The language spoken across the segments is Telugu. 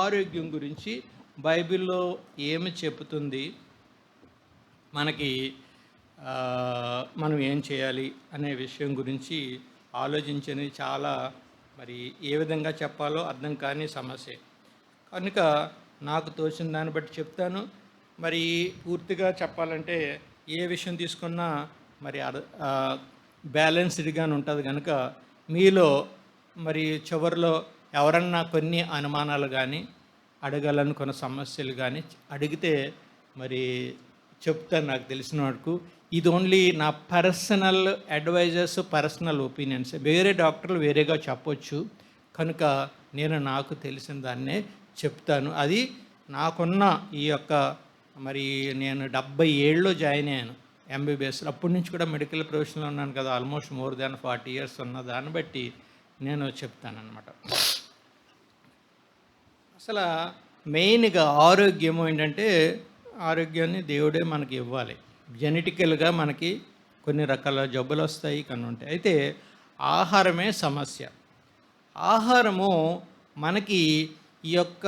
ఆరోగ్యం గురించి బైబిల్లో ఏమి చెబుతుంది, మనకి మనం ఏం చేయాలి అనే విషయం గురించి ఆలోచించని చాలా మరి ఏ విధంగా చెప్పాలో అర్థం కాని సమస్య. కనుక నాకు తోచిన దాన్ని బట్టి చెప్తాను. మరి పూర్తిగా చెప్పాలంటే ఏ విషయం తీసుకున్నా మరి బ్యాలెన్స్డ్గానే ఉంటుంది. కనుక మీలో మరి చివరిలో ఎవరన్నా కొన్ని అనుమానాలు కానీ అడగాలనుకున్న సమస్యలు కానీ అడిగితే మరి చెప్తాను నాకు తెలిసిన వరకు. ఇది ఓన్లీ నా పర్సనల్ అడ్వైజర్స్, పర్సనల్ ఒపీనియన్స్. వేరే డాక్టర్లు వేరేగా చెప్పొచ్చు. కనుక నేను నాకు తెలిసిన దాన్నే చెప్తాను. అది నాకున్న ఈ యొక్క మరి నేను 77లో జాయిన్ అయ్యాను ఎంబీబీఎస్లో. అప్పటి నుంచి కూడా మెడికల్ ప్రొఫెషన్లో ఉన్నాను కదా, ఆల్మోస్ట్ మోర్ దాన్ 40 years ఉన్న దాన్ని బట్టి నేను చెప్తానన్నమాట. అసలు మెయిన్గా ఆరోగ్యము ఏంటంటే, ఆరోగ్యాన్ని దేవుడే మనకి ఇవ్వాలి. జెనెటికల్గా మనకి కొన్ని రకాల జబ్బులు వస్తాయి, కొన్ని ఉంటాయి. అయితే ఆహారమే సమస్య. ఆహారము మనకి ఈ యొక్క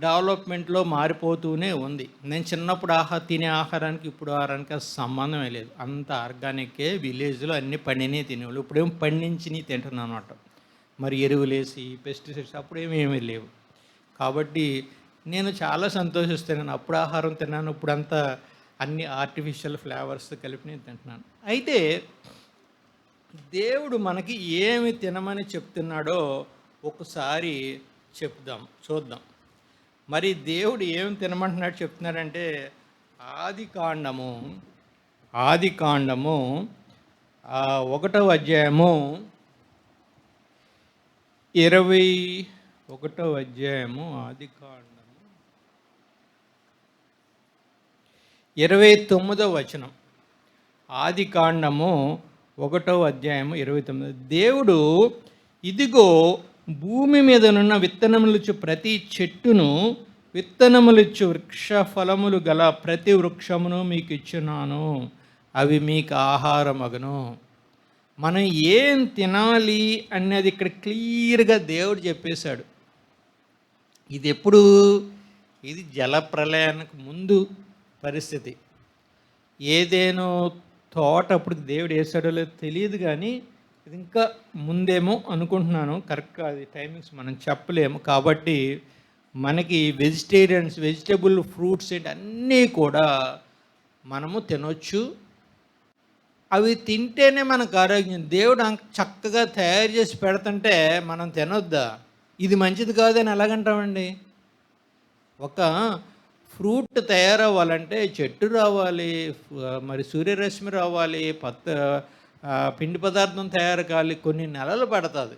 డెవలప్మెంట్లో మారిపోతూనే ఉంది. నేను చిన్నప్పుడు తినే ఆహారానికి ఇప్పుడు ఆహారానికి సంబంధమే లేదు. అంత ఆర్గానికే, విలేజ్లో అన్ని పండినవి తినేవాళ్ళు. ఇప్పుడేమో పండించినవి తింటున్నాను అనమాట. మరి ఎరువులేసి పెస్టిసైడ్స్ అప్పుడేమీ లేవు. కాబట్టి నేను చాలా సంతోషిస్తున్నాను. అప్పుడు ఆహారం తిన్నాను, ఇప్పుడంతా అన్ని ఆర్టిఫిషియల్ ఫ్లేవర్స్ కలిపి నేను తింటున్నాను. అయితే దేవుడు మనకి ఏమి తినమని చెప్తున్నాడో ఒకసారి చూద్దాం. మరి దేవుడు ఏమి తినమంటున్నాడు చెప్తున్నాడంటే, ఆదికాండము 1వ అధ్యాయము 21వ అధ్యాయము ఆదికాండము 29వ వచనం. ఆదికాండము 1వ అధ్యాయము 29. దేవుడు, ఇదిగో భూమి మీదనున్న విత్తనములిచ్చు ప్రతి చెట్టును, విత్తనములిచ్చు వృక్ష ఫలములు గల ప్రతి వృక్షమును మీకు ఇచ్చున్నాను, అవి మీకు ఆహారమగును. మనం ఏం తినాలి అనేది ఇక్కడ క్లియర్గా దేవుడు చెప్పేశాడు. ఇది ఎప్పుడు? ఇది జలప్రలయానికి ముందు పరిస్థితి. ఏదేనో తోట అప్పుడు దేవుడు వేసాడో లేదో తెలియదు, కానీ ఇది ఇంకా ముందేమో అనుకుంటున్నాను. కరెక్ట్గా అది టైమింగ్స్ మనం చెప్పలేము. కాబట్టి మనకి వెజిటేబుల్ ఫ్రూట్స్ ఏంటి అన్నీ కూడా మనము తినొచ్చు. అవి తింటేనే మనకు ఆరోగ్యం. దేవుడు చక్కగా తయారు చేసి పెడుతుంటే మనం తినొద్దా? ఇది మంచిది కాదని ఎలాగంటామండి? ఒక ఫ్రూట్ తయారవ్వాలంటే చెట్టు రావాలి, మరి సూర్యరశ్మి రావాలి, పిండి పదార్థం తయారు కావాలి, కొన్ని నెలలు పడుతుంది.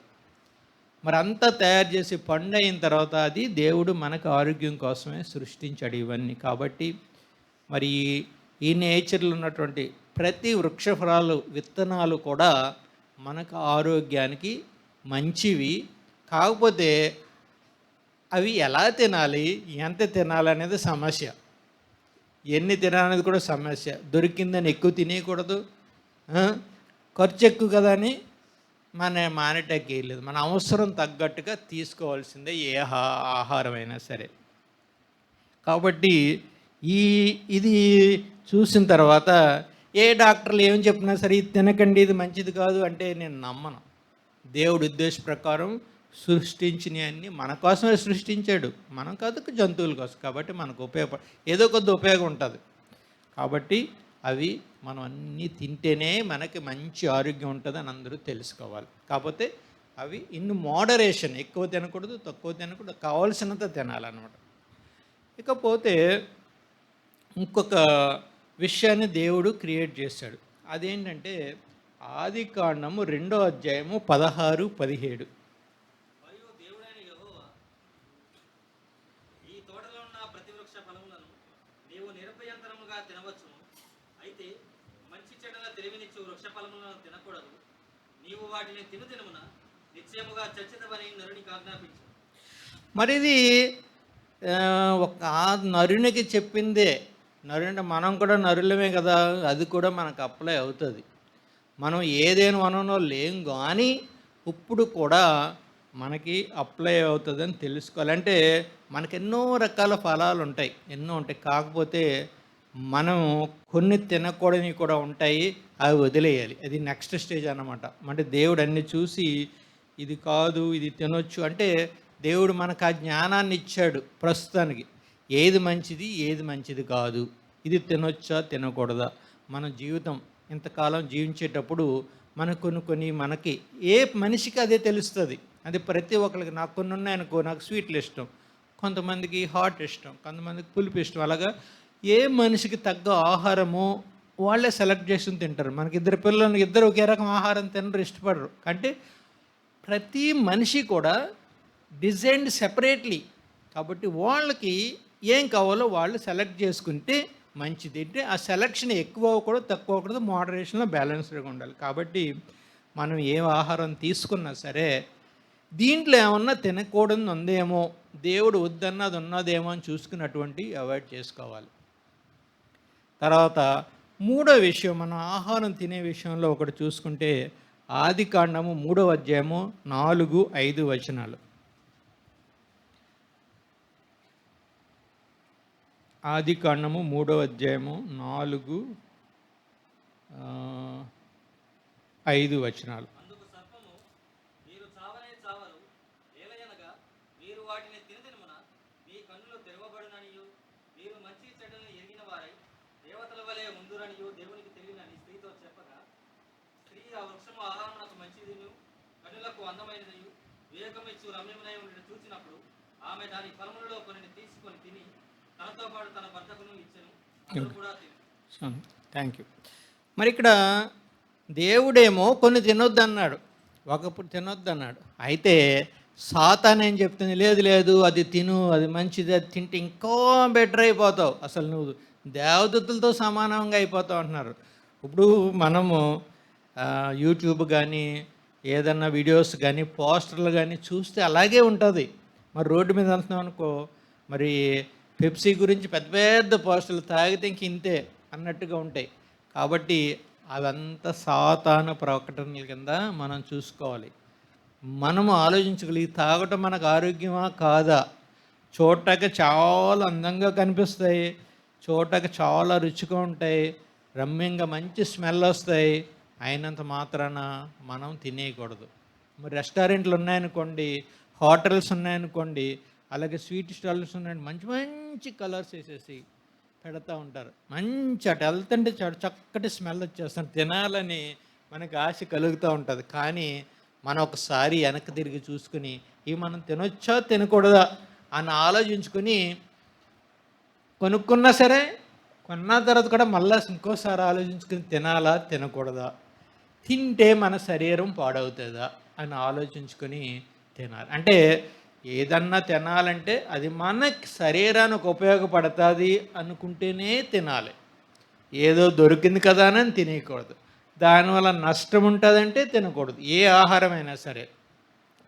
మరి అంతా తయారు చేసి పండు అయిన తర్వాత అది దేవుడు మనకు ఆరోగ్యం కోసమే సృష్టించాడు ఇవన్నీ. కాబట్టి మరి ఈ నేచర్లో ఉన్నటువంటి ప్రతి వృక్షఫలాలు, విత్తనాలు కూడా మనకు ఆరోగ్యానికి మంచివి. కాకపోతే అవి ఎలా తినాలి, ఎంత తినాలి అనేది సమస్య. ఎన్ని తినాలనేది కూడా సమస్య. దొరికిందని ఎక్కువ తినేయకూడదు, ఖర్చు ఎక్కువ కదా అని మానేటానికి వేయలేదు. మన అవసరం తగ్గట్టుగా తీసుకోవాల్సిందే ఏ ఆహారమైనా సరే. కాబట్టి ఇది చూసిన తర్వాత ఏ డాక్టర్లు ఏం చెప్పినా సరే ఇది తినకండి, ఇది మంచిది కాదు అంటే నేను నమ్మను. దేవుడి ఉద్దేశ ప్రకారం సృష్టించినవన్నీ మన కోసమే సృష్టించాడు, మనం కాదు జంతువుల కోసం. కాబట్టి మనకు ఏదో కొద్ది ఉపయోగం ఉంటుంది. కాబట్టి అవి మనం అన్నీ తింటేనే మనకి మంచి ఆరోగ్యం ఉంటుంది అని అందరూ తెలుసుకోవాలి. కాకపోతే అవి ఇన్ మోడరేషన్, ఎక్కువ తినకూడదు, తక్కువ తినకూడదు, కావాల్సినంత తినాలన్నమాట. ఇకపోతే ఇంకొక విషయాన్ని దేవుడు క్రియేట్ చేశాడు. అదేంటంటే ఆదికాండము 2వ అధ్యాయము 16, 17. మరి ఇది ఒక నరునికి చెప్పిందే. నరుని మనం కూడా నరులమే కదా, అది కూడా మనకు అప్లై అవుతుంది. మనం ఏదైనా వనంలో లేం, కానీ ఇప్పుడు కూడా మనకి అప్లై అవుతుందని తెలుసుకోవాలి. అంటే మనకు ఎన్నో రకాల ఫలాలు ఉంటాయి, ఎన్నో ఉంటాయి. కాకపోతే మనం కొన్ని తినకూడనివి కూడా ఉంటాయి, అవి వదిలేయాలి. అది నెక్స్ట్ స్టేజ్ అన్నమాట. అంటే దేవుడు అన్ని చూసి ఇది కాదు, ఇది తినొచ్చు అంటే దేవుడు మనకు ఆ జ్ఞానాన్ని ఇచ్చాడు ప్రస్తుతానికి. ఏది మంచిది, ఏది మంచిది కాదు, ఇది తినొచ్చా, తినకూడదా. మన జీవితం ఇంతకాలం జీవించేటప్పుడు మనకు కొన్ని మనకి ఏ మనిషికి అదే తెలుస్తుంది. అది ప్రతి ఒక్కరికి. నాకు కొన్ని ఉన్నాయనుకో, నాకు స్వీట్లు ఇష్టం, కొంతమందికి హాట్ ఇష్టం, కొంతమందికి పులుపు ఇష్టం. అలాగా ఏ మనిషికి తగ్గ ఆహారము వాళ్ళే సెలెక్ట్ చేసుకుని తింటారు. మనకి ఇద్దరు పిల్లలు, ఇద్దరు ఒకే రకం ఆహారం తినరు, ఇష్టపడరు. అంటే ప్రతి మనిషి కూడా డిజైన్డ్ సెపరేట్లీ. కాబట్టి వాళ్ళకి ఏం కావాలో వాళ్ళు సెలెక్ట్ చేసుకుంటే మంచిది. అంటే ఆ సెలక్షన్ ఎక్కువ అవ్వకూడదు, తక్కువ అవ్వకూడదు, మోడరేషన్లో బ్యాలెన్స్డ్గా ఉండాలి. కాబట్టి మనం ఏ ఆహారం తీసుకున్నా సరే దీంట్లో ఏమన్నా తినకూడదు ఉందేమో, దేవుడు వద్దన్నది ఉన్నదేమో అని చూసుకున్నటువంటి అవాయిడ్ చేసుకోవాలి. తర్వాత మూడో విషయం, మనం ఆహారం తినే విషయంలో ఒకటి చూసుకుంటే ఆదికాండము 3వ అధ్యాయము 4, 5 వచనాలు. ఆదికాండము 3వ అధ్యాయము 4, 5 వచనాలు. అందుకు సర్పము, మీరు చావనే చావరు, ఏలయనగా మీరు వాటిని తినదినమున మీ కన్నులు తెరవబడుననియు మీరు మంచి చెడ్డలను ఎరిగిన వారై దేవతల వలె ఉందురనియు దేవునికి తెలియనని స్త్రీతో చెప్పగా, స్త్రీ ఆ వృక్షము ఆహారమునకు మంచిదిను కన్నులకు అందమైనదియు వివేకమిచ్చు రమ్యమునై ఉండడం చూచినప్పుడు ఆమె దాని ఫలములలో కొన్ని తీసుకొని తిని తనతో పాటు తన భర్తకును ఇచ్చెను, అతడు కూడా తిని. Thank you. మరి ఇక్కడ దేవుడేమో కొన్ని తినొద్దు అన్నాడు, ఒకప్పుడు తినొద్దు అన్నాడు. అయితే సాతాన్ ఏం చెప్తుంది, లేదు లేదు అది తిను, అది మంచిది, అది తింటే ఇంకో బెటర్ అయిపోతావు, అసలు నువ్వు దేవదూతలతో సమానంగా అయిపోతావు అంటున్నారు. ఇప్పుడు మనము యూట్యూబ్ కానీ ఏదన్నా వీడియోస్ కానీ పోస్టర్లు కానీ చూస్తే అలాగే ఉంటుంది. మరి రోడ్డు మీద వెళ్తున్నాం అనుకో, మరి పెప్సీ గురించి పెద్ద పెద్ద పోస్టర్లు, తాగితే ఇంక ఇంతే అన్నట్టుగా ఉంటాయి. కాబట్టి అవంతా సాతాను ప్రకటనల కింద మనం చూసుకోవాలి. మనము ఆలోచించగలిగి తాగటం మనకు ఆరోగ్యమా కాదా. చూడటానికి చాలా అందంగా కనిపిస్తాయి, చూడటానికి చాలా రుచిగా ఉంటాయి, రమ్యంగా మంచి స్మెల్ వస్తాయి, అయినంత మాత్రాన మనం తినేయకూడదు. మరి రెస్టారెంట్లు ఉన్నాయనుకోండి, హోటల్స్ ఉన్నాయనుకోండి, అలాగే స్వీట్ స్టాల్స్ ఉన్నాయండి, మంచి మంచి కలర్స్ వేసేసి పెడతా ఉంటారు. మంచి అటు వెళ్తుంటే చక్కటి స్మెల్ వచ్చేస్తుంది, తినాలని మనకు ఆశ కలుగుతూ ఉంటుంది. కానీ మనం ఒకసారి వెనక్కి తిరిగి చూసుకుని ఇవి మనం తినొచ్చా తినకూడదా అని ఆలోచించుకొని కొనుక్కున్నా సరే, కొన్న తర్వాత కూడా మళ్ళీ ఇంకోసారి ఆలోచించుకుని తినాలా తినకూడదా, తింటే మన శరీరం పాడవుతుందా అని ఆలోచించుకొని తినాలి. అంటే ఏదన్నా తినాలంటే అది మన శరీరానికి ఉపయోగపడుతుంది అనుకుంటేనే తినాలి. ఏదో దొరికింది కదా అని తినేయకూడదు, దానివల్ల నష్టం ఉంటుందంటే తినకూడదు, ఏ ఆహారమైనా సరే.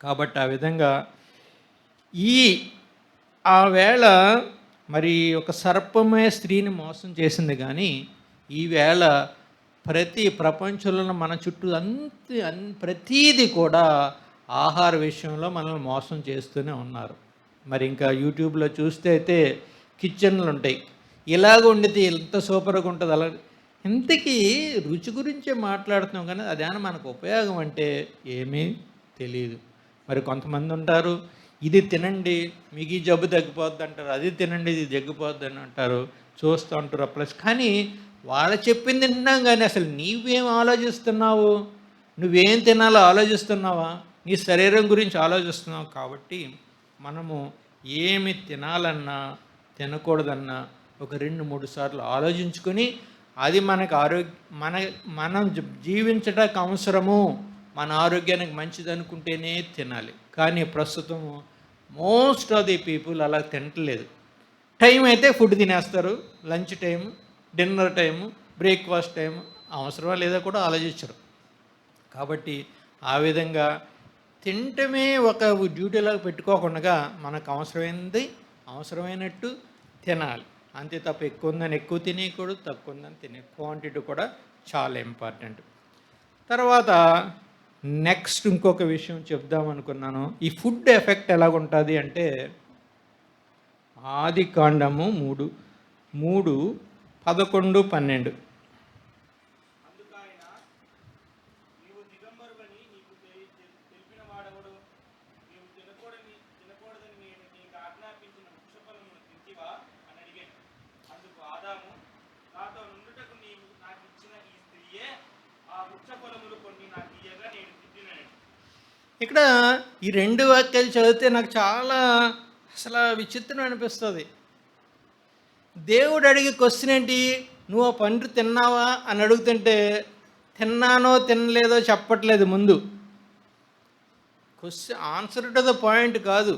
కాబట్టి ఆ విధంగా ఆ వేళ మరి ఒక సర్పమే స్త్రీని మోసం చేసింది. కానీ ఈవేళ ప్రతి ప్రపంచంలో మన చుట్టూ ప్రతీది కూడా ఆహార విషయంలో మనల్ని మోసం చేస్తూనే ఉన్నారు. మరి ఇంకా యూట్యూబ్లో చూస్తే అయితే కిచెన్లు ఉంటాయి, ఇలాగ వండితే ఎంత సూపర్గా ఉంటుంది. అలా ఇంతకీ రుచి గురించే మాట్లాడుతున్నాం, కానీ అదేనా మనకు ఉపయోగం అంటే ఏమీ తెలియదు. మరి కొంతమంది ఉంటారు, ఇది తినండి మీకు ఈ జబ్బు తగ్గిపోద్ది అంటారు, అది తినండి ఇది తగ్గిపోద్ది అని అంటారు, చూస్తూ ఉంటారు ప్లస్. కానీ వాళ్ళు చెప్పింది తింటున్నాం, కానీ అసలు నీవేం ఆలోచిస్తున్నావు, నువ్వేం తినాలో ఆలోచిస్తున్నావా, నీ శరీరం గురించి ఆలోచిస్తున్నావు. కాబట్టి మనము ఏమి తినాలన్నా తినకూడదన్నా ఒక 2-3 సార్లు ఆలోచించుకొని అది మనకు మనం జీవించడానికి అవసరము, మన ఆరోగ్యానికి మంచిది అనుకుంటేనే తినాలి. కానీ ప్రస్తుతం మోస్ట్ ఆఫ్ ది పీపుల్ అలా తినట్లేదు. టైం అయితే ఫుడ్ తినేస్తారు, lunch time, dinner time, breakfast time, అవసరమా లేదా కూడా ఆలోచించరు. కాబట్టి ఆ విధంగా తింటమే ఒక డ్యూటీలాగా పెట్టుకోకుండా మనకు అవసరమైనట్టు తినాలి. అంతే తప్ప ఎక్కువ ఉందని ఎక్కువ తినేయకూడదు, తక్కువ ఉందని క్వాంటిటీ కూడా చాలా ఇంపార్టెంట్. తర్వాత నెక్స్ట్ ఇంకొక విషయం చెప్దాం అనుకున్నాను. ఈ ఫుడ్ ఎఫెక్ట్ ఎలాగుంటుంది అంటే, ఆది కాండము 3:11-12. అందుకాయన, నీవు దిగంబరువని నీకు తెలిపిన వాడెవడు? నీవు తినకూడదని నేను నీకు ఆజ్ఞాపించిన వృక్షఫలమును తింటివా అని అడిగాను. అందుకు ఆదాము, నాతో నుండుటకు నీవు నాకు ఇచ్చిన ఈ స్త్రీయే ఆ వృక్షఫలములు కొన్ని నాకు ఇయ్యగా నేను తింటినని. ఇక్కడ ఈ 2 వాక్యాలు చదివితే నాకు చాలా అసలు విచిత్రం అనిపిస్తుంది. దేవుడు అడిగే క్వశ్చన్ ఏంటి? నువ్వు ఆ పండు తిన్నావా అని అడుగుతుంటే, తిన్నానో తినలేదో చెప్పట్లేదు ముందు. Question answer to the point కాదు.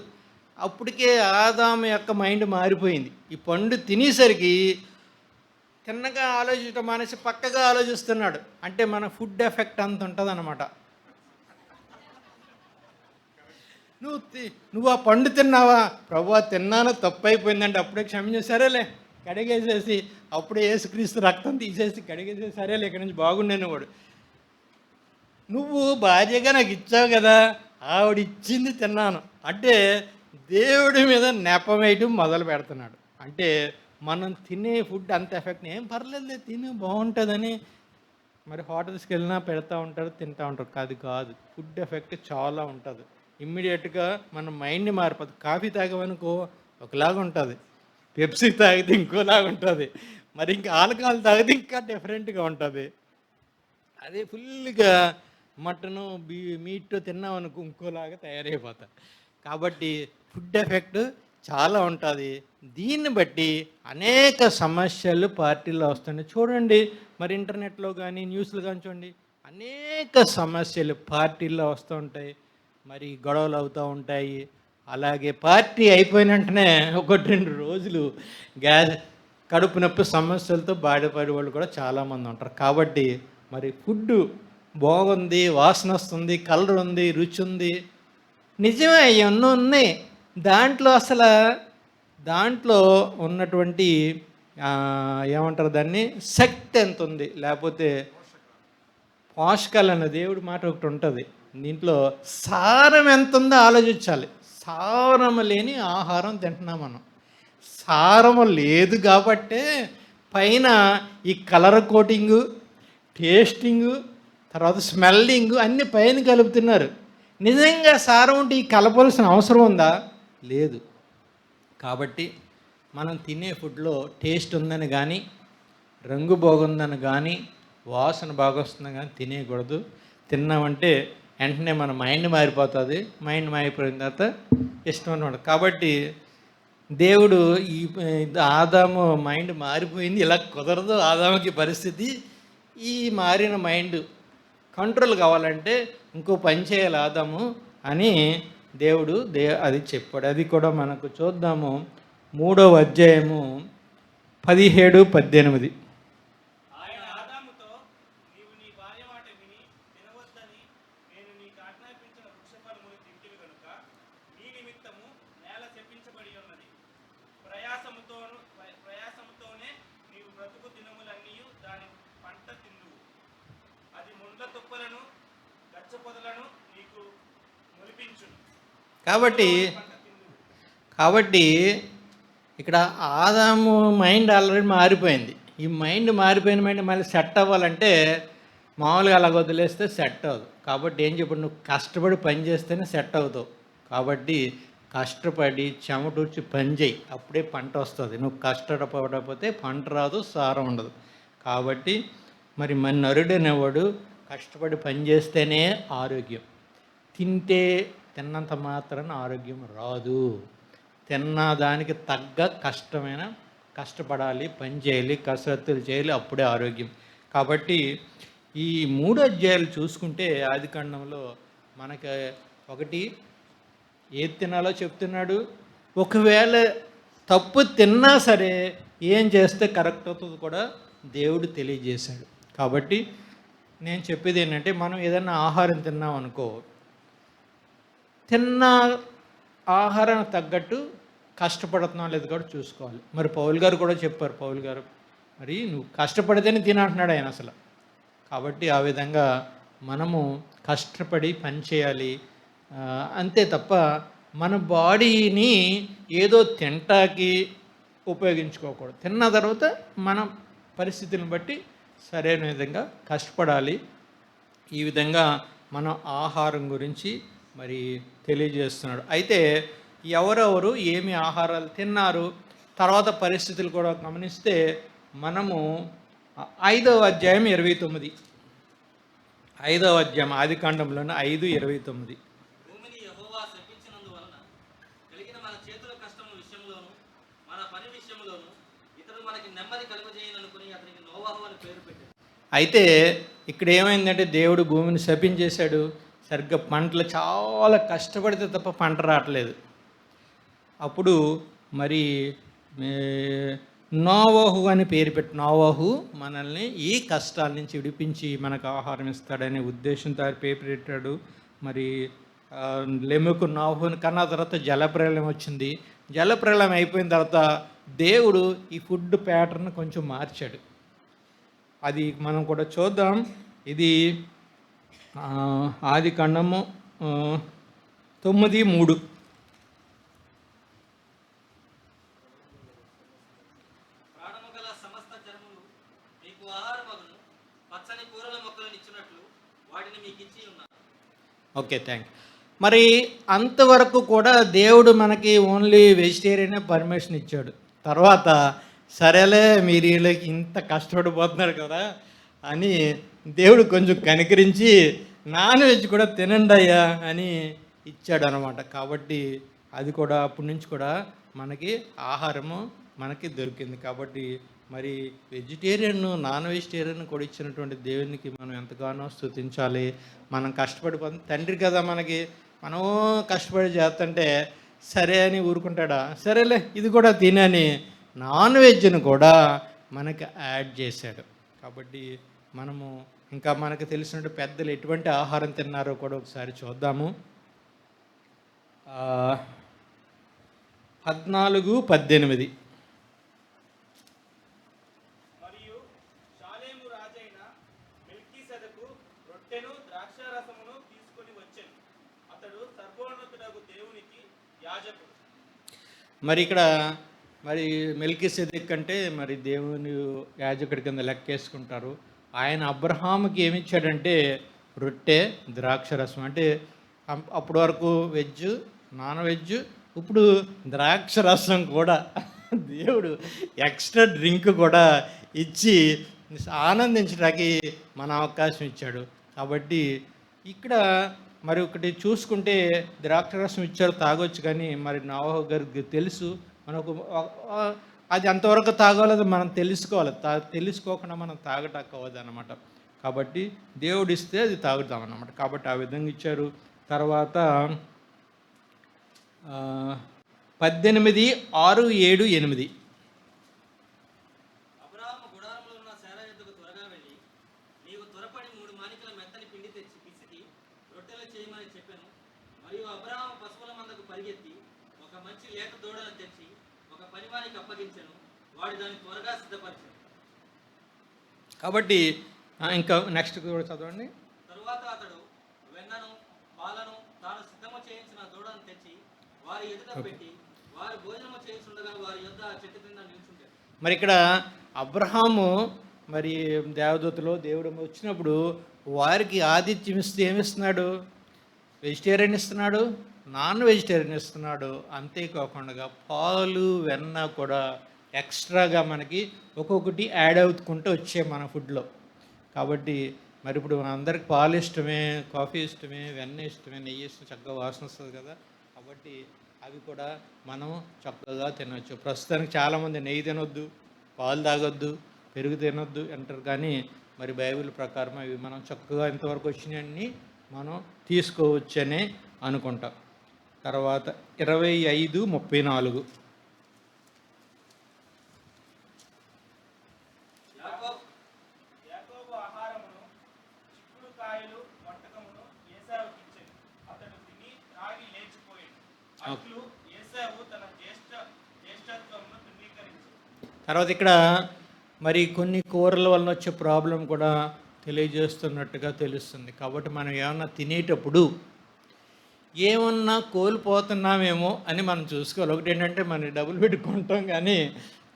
అప్పటికే ఆదాము యొక్క మైండ్ మారిపోయింది. ఈ పండు తినేసరికి తిన్నగా ఆలోచించడం మానేసి పక్కగా ఆలోచిస్తున్నాడు. అంటే మన ఫుడ్ ఎఫెక్ట్ అంత ఉంటుంది అన్నమాట. నువ్వు ఆ పండు తిన్నావా? ప్రభువా తిన్నాను, తప్పు అయిపోయిందంటే అప్పుడే క్షమించే, సరేలే కడిగేసేసి అప్పుడే యేసుక్రీస్తు రక్తం తీసేసి కడిగేసేసి, సరేలే ఇక్కడి నుంచి బాగుండేను వాడు. నువ్వు భార్యగా నాకు ఇచ్చావు కదా, ఆవిడ ఇచ్చింది తిన్నాను అంటే దేవుడి మీద నెపం వేయటం మొదలు పెడుతున్నాడు. అంటే మనం తినే ఫుడ్ అంత ఎఫెక్ట్, ఏం పర్లేదులే తిని బాగుంటుందని మరి హోటల్స్కి వెళ్ళినా పెడతా ఉంటారు, తింటూ ఉంటారు. కాదు, ఫుడ్ ఎఫెక్ట్ చాలా ఉంటుంది. ఇమ్మీడియట్గా మన మైండ్ని మారిపోతుంది. కాఫీ తాగమనుకో ఒకలాగా ఉంటుంది, పెప్సీ తాగితే ఇంకోలాగా ఉంటుంది, మరి ఇంకా ఆల్కహాల్ తాగితే ఇంకా డిఫరెంట్గా ఉంటుంది. అదే ఫుల్గా మటను మీట్ తిన్నామనుకో ఇంకోలాగా తయారైపోతా. కాబట్టి ఫుడ్ ఎఫెక్ట్ చాలా ఉంటుంది. దీన్ని బట్టి అనేక సమస్యలు పార్టీల్లో వస్తున్నాయి. చూడండి, మరి ఇంటర్నెట్లో కానీ న్యూస్లు కానీ చూడండి, అనేక సమస్యలు పార్టీల్లో వస్తూ ఉంటాయి, మరి గొడవలు అవుతూ ఉంటాయి. అలాగే పార్టీ అయిపోయిన వెంటనే 1-2 రోజులు కడుపు నొప్పి సమస్యలతో బాధపడే వాళ్ళు కూడా చాలామంది ఉంటారు. కాబట్టి మరి ఫుడ్ బాగుంది, వాసన వస్తుంది, కలర్ ఉంది, రుచి ఉంది, నిజమే అవన్నీ ఉన్నాయి. దాంట్లో ఉన్నటువంటి ఏమంటారు దాన్ని, శక్తి ఎంత ఉంది, లేకపోతే పోషకాలు అన్న దేవుడి మాట ఒకటి ఉంటుంది. దీంట్లో సారం ఎంత ఉందో ఆలోచించాలి. సారము లేని ఆహారం తింటున్నాం మనం. సారము లేదు కాబట్టే పైన ఈ కలర్ కోటింగు, టేస్టింగు, తర్వాత స్మెల్లింగు అన్నీ పైన కలుపుతున్నారు. నిజంగా సారం ఉంటే ఈ కలపాల్సిన అవసరం ఉందా? లేదు. కాబట్టి మనం తినే ఫుడ్లో టేస్ట్ ఉందని కానీ, రంగు బాగుందని కానీ, వాసన బాగా వస్తుందని కానీ తినేయకూడదు. తిన్నామంటే వెంటనే మన మైండ్ మారిపోతుంది. మైండ్ మారిపోయిన తర్వాత ఇష్టం అనమాట. కాబట్టి దేవుడు ఈ ఆదాము మైండ్ మారిపోయింది, ఇలా కుదరదు ఆదాముకి పరిస్థితి. ఈ మారిన మైండ్ కంట్రోల్ కావాలంటే ఇంకో పని చేయాలి ఆదాము అని దేవుడు అది చెప్పాడు. అది కూడా మనకు చూద్దాము. 3వ అధ్యాయము 17-18. ఆయన ఆదాముతో, నీవు నీ భార్య మాట విని తినవద్దని నేను నీకు ఆజ్ఞాపించిన వృక్షఫలములు తింటివి గనుక నీ నిమిత్తము నేల శపించబడి ఉన్నది. ప్రయాసముతోనే నీవు బ్రతుకు దినములన్నీ దాని పంట తిందువు. అది ముండ్ల తుప్పలను గచ్చ పొదలను నీకు మొలిపించును. కాబట్టి ఇక్కడ ఆదాము మైండ్ ఆల్రెడీ మారిపోయింది. ఈ మైండ్ మారిపోయిన మైండ్ మళ్ళీ సెట్ అవ్వాలంటే మామూలుగా అలా వదిలేస్తే సెట్ అవ్వదు. కాబట్టి ఏం చెప్పండి, నువ్వు కష్టపడి పని చేస్తేనే సెట్ అవుతావు. కాబట్టి కష్టపడి చెమటూర్చి పని చేయి, అప్పుడే పంట వస్తుంది. నువ్వు కష్టపడకపోతే పంట రాదు, సారం ఉండదు. కాబట్టి మరి మన నరుడనేవాడు కష్టపడి పని చేస్తేనే ఆరోగ్యం. తిన్నంత మాత్రాన ఆరోగ్యం రాదు. తిన్నదానికి తగ్గ కష్టపడాలి, పని చేయాలి, కసరత్తులు చేయాలి, అప్పుడే ఆరోగ్యం. కాబట్టి ఈ 3 అధ్యాయాలు చూసుకుంటే ఆదికాండంలో మనకి ఒకటి ఏది తినాలో చెప్తున్నాడు. ఒకవేళ తప్పు తిన్నా సరే ఏం చేస్తే కరెక్ట్ అవుతుందో కూడా దేవుడు తెలియజేశాడు. కాబట్టి నేను చెప్పేది ఏంటంటే, మనం ఏదైనా ఆహారం తిన్నాం అనుకో, తిన్న ఆహారం తగ్గట్టు కష్టపడుతున్నాం లేదు కూడా చూసుకోవాలి. మరి పౌలు గారు కూడా చెప్పారు. పౌలు గారు మరి నువ్వు కష్టపడితేనే తినంటున్నాడు ఆయన అసలు. కాబట్టి ఆ విధంగా మనము కష్టపడి పని చేయాలి. అంతే తప్ప మన బాడీని ఏదో తింటాకి ఉపయోగించుకోకూడదు. తిన్న తర్వాత మన పరిస్థితులను బట్టి సరైన విధంగా కష్టపడాలి. ఈ విధంగా మనం ఆహారం గురించి మరి తెలియజేస్తున్నాడు. అయితే ఎవరెవరు ఏమి ఆహారాలు తిన్నారు, తర్వాత పరిస్థితులు కూడా గమనిస్తే మనము 5వ అధ్యాయం 29, 5వ అధ్యాయం ఆదికాండంలోని 5:29. భూమిని యెహోవా శపించినందువలన కలిగిన మన చేతుల కష్టము విషయంలోను మన పని విషయంలోను ఇతడు మనకి నెమ్మది కలుగజేయననుకుని అతనికి నోవాహు అని పేరు పెట్టాడు. అయితే ఇక్కడ ఏమైందంటే దేవుడు భూమిని శపించేశాడు. సరిగ్గా పంటలు చాలా కష్టపడితే తప్ప పంట రావట్లేదు. అప్పుడు మరి నోవాహు అని పేరు పెట్టి, నోవాహు మనల్ని ఈ కష్టాల నుంచి విడిపించి మనకు ఆహారం ఇస్తాడనే ఉద్దేశంతో పేరు పెట్టాడు. మరి లెముకు నోవాహుని కన్నా తర్వాత జలప్రలయం వచ్చింది. జలప్రలయం అయిపోయిన తర్వాత దేవుడు ఈ ఫుడ్ ప్యాటర్న్ కొంచెం మార్చాడు. అది మనం కూడా చూద్దాం. ఇది ఆదికాండము 9:3. ప్రాణము గల సమస్త జనములు మీకు ఆహారమగును, పచ్చని కూరల మొక్కలను ఇచ్చినట్లు వాటిని మీకు ఇచ్చి ఉన్నాను. Okay, thank you. మరి అంతవరకు కూడా దేవుడు మనకి ఓన్లీ వెజిటేరియనే పర్మిషన్ ఇచ్చాడు. తర్వాత సరేలే మీరు వీళ్ళకి ఇంత కష్టపడిపోతున్నారు కదా అని దేవుడు కొంచెం కనికరించి నాన్ వెజ్ కూడా తినండి అయ్యా అని ఇచ్చాడు అనమాట. కాబట్టి అది కూడా అప్పటి నుంచి కూడా మనకి ఆహారము మనకి దొరికింది. కాబట్టి మరి వెజిటేరియన్, నాన్ వెజిటేరియన్ కూడా ఇచ్చినటువంటి దేవునికి మనం ఎంతగానో స్తుతించాలి. మనం కష్టపడిపోతుంది తండ్రి కదా మనకి, మనం కష్టపడి చేస్తుంటే సరే అని ఊరుకుంటాడా? సరేలే ఇది కూడా తినని నాన్ వెజ్ను కూడా మనకి యాడ్ చేశాడు. కాబట్టి మనము ఇంకా మనకు తెలిసినట్టు పెద్దలు ఎటువంటి ఆహారం తిన్నారో కూడా ఒకసారి చూద్దాము. 14:18. మరియు షాలేము రాజైన మెల్కీసెదెకు రొట్టెను ద్రాక్షారసమును తీసుకొని వచ్చెను. అతడు సర్వోన్నతుడగు దేవునికి యాజకుడు. మరి ఇక్కడ మరి మెల్కీసెదెక్ అంటే మరి దేవుని యాజకుడి కింద లెక్కేసుకుంటారు. ఆయన అబ్రహాముకి ఏమిచ్చాడంటే రొట్టె, ద్రాక్షరసం. అంటే అప్పటి వరకు వెజ్, నాన్ వెజ్, ఇప్పుడు ద్రాక్షరసం కూడా దేవుడు ఎక్స్ట్రా డ్రింక్ కూడా ఇచ్చి ఆనందించడానికి మన అవకాశం ఇచ్చాడు. కాబట్టి ఇక్కడ మరి ఒకటి చూసుకుంటే ద్రాక్షరసం ఇచ్చారు, తాగొచ్చు. కానీ మరి నోవాహు గారికి తెలుసు మనకు అది అంతవరకు తాగలేదు, మనం తెలుసుకోవాలి. తెలుసుకోకుండా మనం తాగటానికి అవ్వదు అనమాట. కాబట్టి దేవుడు ఇస్తే అది తాగుతాం అన్నమాట. కాబట్టి ఆ విధంగా ఇచ్చారు. తర్వాత 18, 6, 7, 8. అబ్రాహాము గుడారములో ఉన్న శారా యొద్దకు త్వరగా వెళ్ళి, నీవు త్వరపడి 3 మానికల మెత్తని పిండి తెచ్చి పిసికి రొట్టెలు చేయమని చెప్పాను. మరియు అబ్రాహాము పశువుల మందకు పరిగెత్తి ఒక మంచి లేత దూడను తెచ్చి ఒక పనివానికి అప్పగించెను. వాడు దాన్ని త్వరగా సిద్ధపరిచాడు. కాబట్టి ఇంకా నెక్స్ట్ కూడా చదవండి. తరువాత అతడు వెన్నను పాలను తాను సిద్ధము చేయించిన దూడను తెచ్చి వారి ఎదుట పెట్టి వారు భోజనము చేస్తుండగా వారి యొద్ద చెట్టు కింద నిల్చుంటారు. మరి ఇక్కడ అబ్రహాము మరి దేవదూతలో దేవుడు వచ్చినప్పుడు వారికి ఆతిథ్యం ఇస్తే ఏమిస్తున్నాడు? వెజిటేరియన్ ఇస్తున్నాడు, నాన్ వెజిటేరియన్ ఇస్తున్నాడు. అంతేకాకుండా పాలు, వెన్న కూడా ఎక్స్ట్రాగా మనకి ఒక్కొక్కటి యాడ్ అవుతుకుంటూ వచ్చాయి మన ఫుడ్లో. కాబట్టి మరి ఇప్పుడు అందరికి పాలు ఇష్టమే, కాఫీ ఇష్టమే, వెన్న ఇష్టమే, నెయ్యి ఇష్టం, చక్కగా వాసన వస్తుంది కదా. కాబట్టి అవి కూడా మనం చక్కగా తినవచ్చు. ప్రస్తుతానికి చాలామంది నెయ్యి తినొద్దు, పాలు తాగొద్దు, పెరుగు తినొద్దు అంటారు. కానీ మరి బైబిల్ ప్రకారం అవి మనం చక్కగా ఇంతవరకు వచ్చినవన్నీ మనం తీసుకోవచ్చనే అనుకుంటాం. తర్వాత 25:34. యాకోబు ఆహారమును చిక్కుడు కాయలు వంటకమును ఏశావుకి ఇచ్చెను. అతడు తిని త్రాగి లేచిపోయాడు. అట్లు ఏశావు తన జ్యేష్ఠత్వమును ధృవీకరించాడు. తర్వాత ఇక్కడ మరి కొన్ని కూరల వలన వచ్చే ప్రాబ్లం కూడా తెలియజేస్తున్నట్టుగా తెలుస్తుంది. కాబట్టి మనం ఏమన్నా తినేటప్పుడు ఏమన్నా కోల్పోతున్నామేమో అని మనం చూసుకోవాలి. ఒకటి ఏంటంటే మనం డబ్బులు పెట్టుకుంటాం, కానీ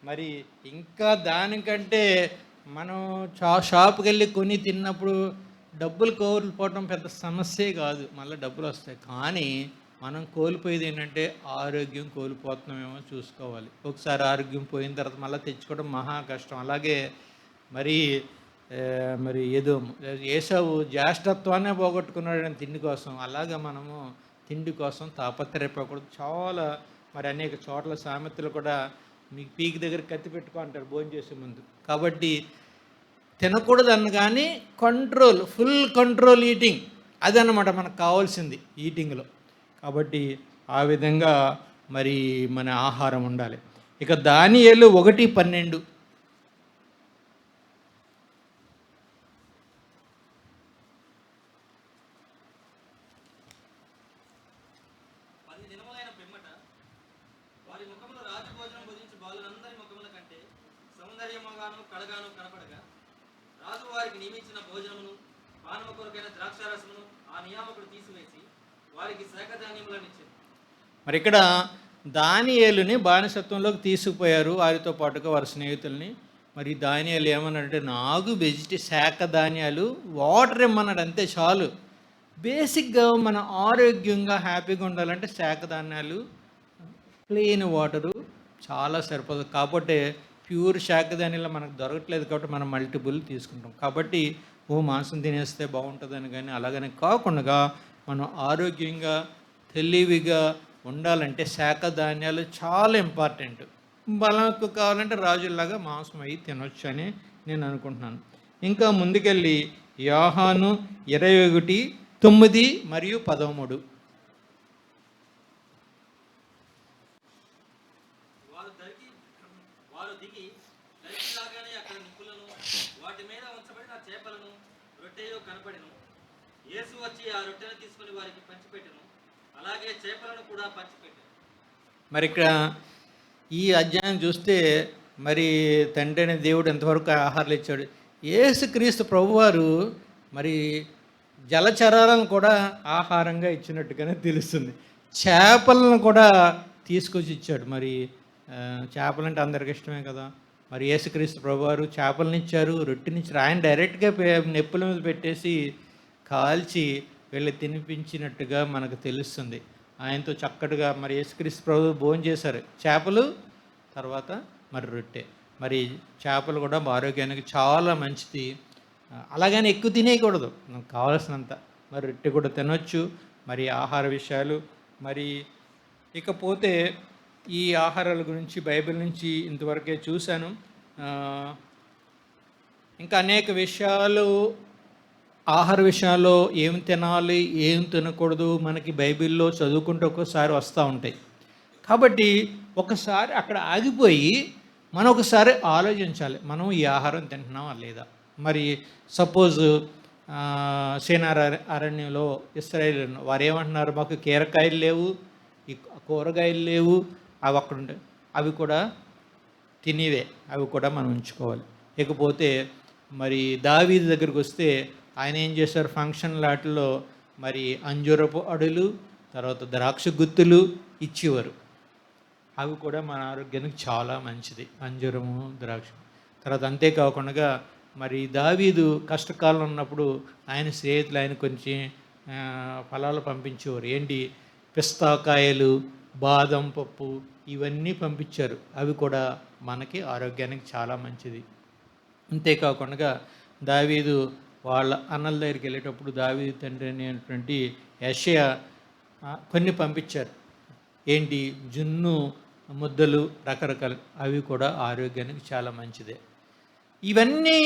మరి ఇంకా దానికంటే మనం షాప్కి వెళ్ళి కొని తిన్నప్పుడు డబ్బులు కోల్పోవడం పెద్ద సమస్యే కాదు, మళ్ళీ డబ్బులు వస్తాయి. కానీ మనం కోల్పోయేది ఏంటంటే ఆరోగ్యం కోల్పోతున్నామేమో చూసుకోవాలి. ఒకసారి ఆరోగ్యం పోయిన తర్వాత మళ్ళీ తెచ్చుకోవడం మహా కష్టం. అలాగే మరి మరి ఏదో ఏసావు జ్యేష్ఠత్వాన్నే పోగొట్టుకున్నాడు తిండి కోసం. అలాగే మనము తిండి కోసం తాపత్రయపడకూడదు. చాలా మరి అనేక చోట్ల సామెతలు కూడా మీకు పీకి దగ్గర కత్తి పెట్టుకో అంటారు భోజనం చేసే ముందు. కాబట్టి తినకూడదు కానీ కంట్రోల్, ఫుల్ కంట్రోల్ ఈటింగ్, అదన్నమాట మనకు కావాల్సింది ఈటింగ్లో. కాబట్టి ఆ విధంగా మరి మన ఆహారం ఉండాలి. ఇక దానియేలు 1:12 10 దినములైన పిమ్మట వారి ముఖములు రాజభోజనం భుజించు బాలులందరి ముఖముల కంటే సౌందర్యముగాను కళగాను కనపడగా రాజు వారికి నియమించిన భోజనమును పానము కొరకైన ద్రాక్షారసమును ఆ నియామకుడు తీసివేసి వారికి శాఖధాన్యములను ఇచ్చింది. మరి ఇక్కడ దానియేలుని బానిసత్వంలోకి తీసుకుపోయారు వారితో పాటుగా వారి స్నేహితుల్ని. మరి దానియేలు ఏమన్నాడంటే నాకు శాఖ ధాన్యాలు వాటర్ ఇమ్మన్నాడు, అంతే చాలు. బేసిక్గా మన ఆరోగ్యంగా హ్యాపీగా ఉండాలంటే శాఖ ధాన్యాలు, ప్లెయిన్ వాటరు చాలా సరిపోదు. కాబట్టి ప్యూర్ శాఖ ధాన్యాలు మనకు దొరకట్లేదు కాబట్టి మనం మల్టిపుల్ తీసుకుంటాం. కాబట్టి మాంసం తినేస్తే బాగుంటుందని కానీ అలాగనే కాకుండా మనం ఆరోగ్యంగా తెలివిగా ఉండాలంటే శాఖ ధాన్యాలు చాలా ఇంపార్టెంట్. బలంకు కావాలంటే రాజుల్లాగా మాంసం అయి తినొచ్చు అని నేను అనుకుంటున్నాను. ఇంకా ముందుకెళ్ళి యోహాను 21:9 మరియు 13. వారు దిగి దరికిలాగానే అక్కడ నిప్పులను వాటి మీద ఉంచబడిన చేపలను రొట్టెయో కనపడెను. యేసు వచ్చి ఆ రొట్టెను తీసుకుని వారికి పంచిపెట్టెను, అలాగే చేపలను కూడా పంచిపెట్టాను. మరి ఇక్కడ ఈ అధ్యాయం చూస్తే మరి తండ్రి అనే దేవుడు ఎంతవరకు ఆహారాలు ఇచ్చాడు. యేసుక్రీస్తు ప్రభువారు మరి జలచరాలను కూడా ఆహారంగా ఇచ్చినట్టుగానే తెలుస్తుంది. చేపలను కూడా తీసుకొచ్చి ఇచ్చాడు. మరి చేపలంటే అందరికి ఇష్టమే కదా. మరి యేసుక్రీస్తు ప్రభువారు చేపలను ఇచ్చారు, రొట్టెనిచ్చారు. ఆయన డైరెక్ట్గా నెప్పుల మీద పెట్టేసి కాల్చి వెళ్ళి తినిపించినట్టుగా మనకు తెలుస్తుంది. ఆయనతో చక్కటిగా మరి యేసుక్రీస్తు ప్రభు భోజనం చేశారు, చేపలు తర్వాత మరి రొట్టె. మరి చేపలు కూడా ఆరోగ్యానికి చాలా మంచిది. అలాగని ఎక్కువ తినేయకూడదు, మనకు కావాల్సినంత. మరి రొట్టె కూడా తినొచ్చు. మరి ఆహార విషయాలు మరి ఇకపోతే ఈ ఆహారాల గురించి బైబిల్ నుంచి ఇంతవరకే చూశాను. ఇంకా అనేక విషయాలు ఆహార విషయాల్లో ఏం తినాలి ఏం తినకూడదు మనకి బైబిల్లో చదువుకుంటూ ఒక్కోసారి వస్తూ ఉంటాయి. కాబట్టి ఒకసారి అక్కడ ఆగిపోయి మనం ఒకసారి ఆలోచించాలి, మనం ఈ ఆహారం తింటున్నామా లేదా. మరి సపోజ్ సేనార అరణ్యంలో ఇశ్రాయేలు వారు ఏమంటున్నారు, మాకు కీరకాయలు లేవు, ఈ కూరగాయలు లేవు, అవి అక్కడ ఉంటాయి, అవి కూడా తినేవే, అవి కూడా మనం ఉంచుకోవాలి. ఇకపోతే మరి దావీదు దగ్గరికి వస్తే ఆయన ఏం చేశారు, ఫంక్షన్ లాట్లో మరి అంజూరపు అడులు తర్వాత ద్రాక్ష గుత్తులు ఇచ్చేవారు. అవి కూడా మన ఆరోగ్యానికి చాలా మంచిది, అంజూరము ద్రాక్ష. తర్వాత అంతేకాకుండా మరి దావీదు కష్టకాలం ఉన్నప్పుడు ఆయన స్నేహితులు ఆయన కొంచెం ఫలాలు పంపించేవారు. ఏంటి, పిస్తాకాయలు, బాదం పప్పు ఇవన్నీ పంపించారు. అవి కూడా మనకి ఆరోగ్యానికి చాలా మంచిది. అంతేకాకుండా దావీదు వాళ్ళ అన్నల దగ్గరికి వెళ్ళేటప్పుడు దావీదు తండ్రి అనేటువంటి యెషయా కొన్ని పంపించారు. ఏంటి, జున్ను ముద్దలు రకరకాలు, అవి కూడా ఆరోగ్యానికి చాలా మంచిదే. ఇవన్నీ